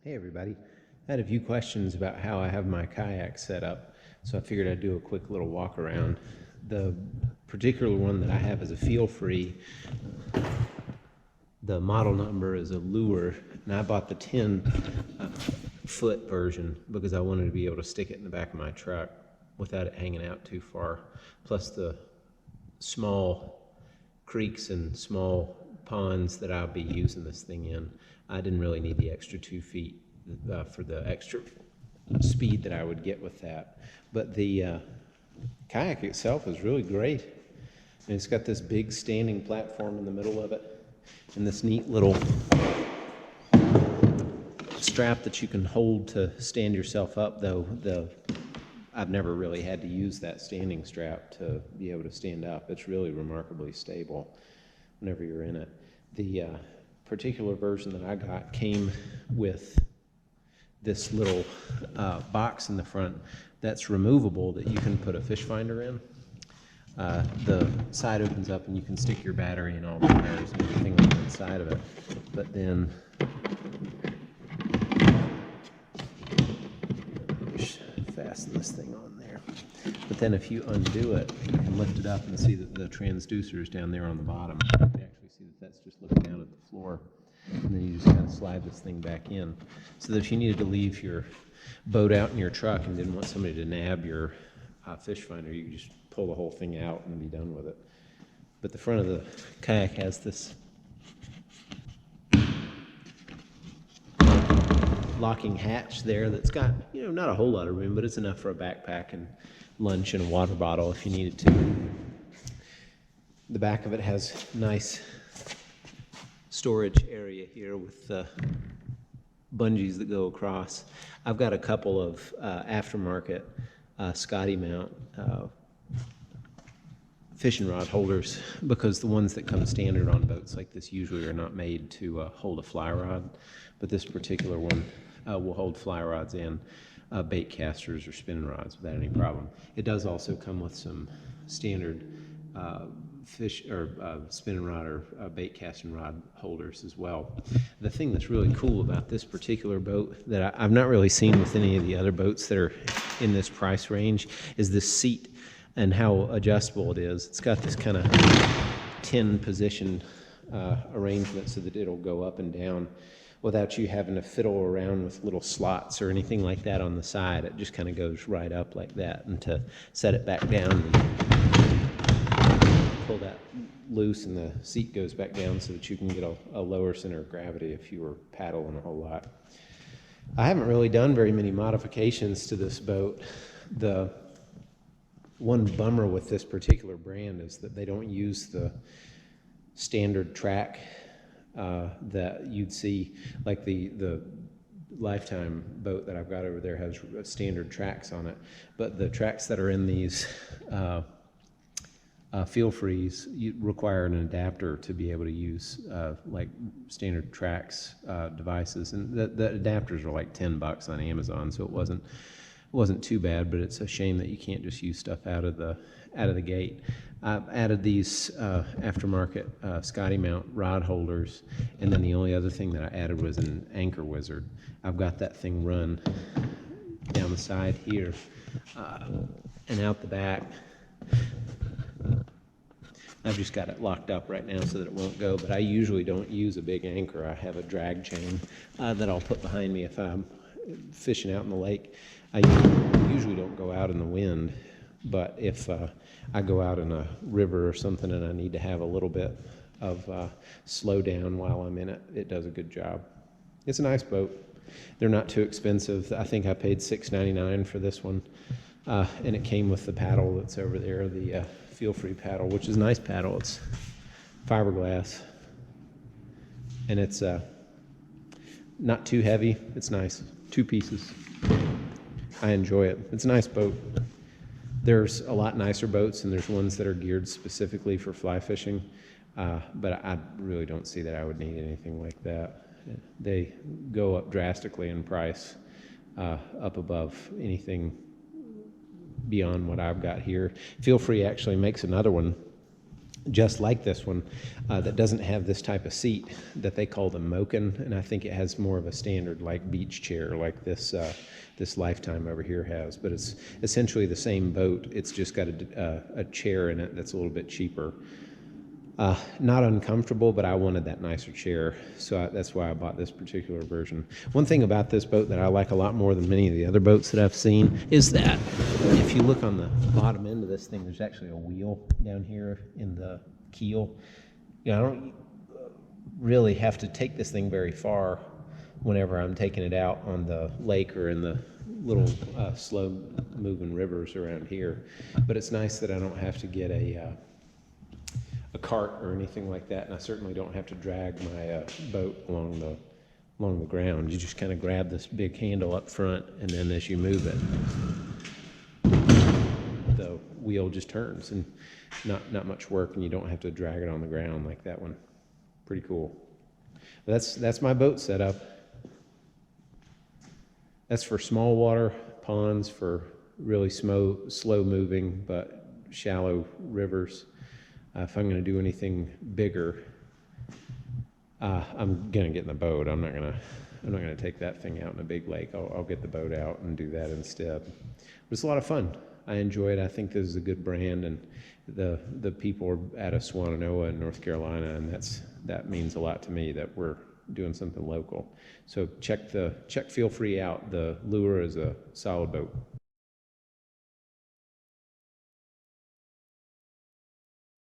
Hey everybody. I had a few questions about how I have my kayak set up, so I figured I'd do a quick little walk around. The particular one that I have is a feel-free. The model number is a lure, and I bought the 10-foot version because I wanted to be able to stick it in the back of my truck without it hanging out too far. Plus the small creeks and small ponds that I'll be using this thing in, I didn't really need the extra 2 feet for the extra speed that I would get with that. But the kayak itself is really great. And it's got this big standing platform in the middle of it, and this neat little strap that you can hold to stand yourself up, though I've never really had to use that standing strap to be able to stand up. It's really remarkably stable whenever you're in it. The particular version that I got came with this little box in the front that's removable that you can put a fish finder in. The side opens up and you can stick your battery and all the wires and everything on the inside of it. But then fasten this thing on there. But then if you undo it, you can lift it up and see that the transducer is down there on the bottom. You can actually see that that's just looking down at the floor. And then you just kind of slide this thing back in. So that if you needed to leave your boat out in your truck and didn't want somebody to nab your fish finder, you could just pull the whole thing out and be done with it. But the front of the kayak has this locking hatch there that's got, not a whole lot of room, but it's enough for a backpack and lunch and a water bottle if you needed to. The back of it has nice storage area here with bungees that go across. I've got a couple of aftermarket Scotty mount fishing rod holders because the ones that come standard on boats like this usually are not made to hold a fly rod, but this particular one will hold fly rods and bait casters or spinning rods without any problem. It does also come with some standard fish or spinning rod or bait casting rod holders as well. The thing that's really cool about this particular boat that I've not really seen with any of the other boats that are in this price range is this seat and how adjustable it is. It's got this kind of 10 position arrangement so that it'll go up and down without you having to fiddle around with little slots or anything like that on the side. It just kind of goes right up like that, and to set it back down and pull that loose and the seat goes back down so that you can get a lower center of gravity if you were paddling a whole lot. I haven't really done very many modifications to this boat. The one bummer with this particular brand is that they don't use the standard track that you'd see, like the Lifetime boat that I've got over there has standard tracks on it, but the tracks that are in these feel frees require an adapter to be able to use like standard tracks devices, and the adapters are like $10 on Amazon, so it wasn't too bad, but it's a shame that you can't just use stuff out of the gate. I've added these aftermarket Scotty mount rod holders, and then the only other thing that I added was an anchor wizard. I've got that thing run down the side here and out the back. I've just got it locked up right now so that it won't go, but I usually don't use a big anchor. I have a drag chain that I'll put behind me if I'm fishing out in the lake. I usually don't go out in the wind, but if I go out in a river or something and I need to have a little bit of slow down while I'm in it, it does a good job. It's a nice boat. They're not too expensive. I think I paid $6.99 for this one, and it came with the paddle that's over there, the feel-free paddle, which is a nice paddle. It's fiberglass, and it's not too heavy. It's nice. 2 pieces. I enjoy it. It's a nice boat. There's a lot nicer boats, and there's ones that are geared specifically for fly fishing, but I really don't see that I would need anything like that. They go up drastically in price, up above anything beyond what I've got here. Feel Free actually makes another one just like this one, that doesn't have this type of seat that they call the Moken, and I think it has more of a standard like beach chair like this Lifetime over here has, but it's essentially the same boat. It's just got a chair in it that's a little bit cheaper. Not uncomfortable, but I wanted that nicer chair, so that's why I bought this particular version. One thing about this boat that I like a lot more than many of the other boats that I've seen is that if you look on the bottom end of this thing, there's actually a wheel down here in the keel. You know, I don't really have to take this thing very far whenever I'm taking it out on the lake or in the little slow-moving rivers around here. But it's nice that I don't have to get a cart or anything like that, and I certainly don't have to drag my boat along the ground. You just kind of grab this big handle up front, and then as you move it, the wheel just turns, and not much work, and you don't have to drag it on the ground like that one. Pretty cool. That's my boat setup. That's for small water ponds, for really slow moving but shallow rivers. If I'm going to do anything bigger, I'm going to get in the boat. I'm not going to take that thing out in a big lake. I'll get the boat out and do that instead. But it's a lot of fun. I enjoy it. I think this is a good brand, and the people are out of Swannanoa in North Carolina, and that means a lot to me that we're doing something local. So check Feel Free out. The Lure is a solid boat.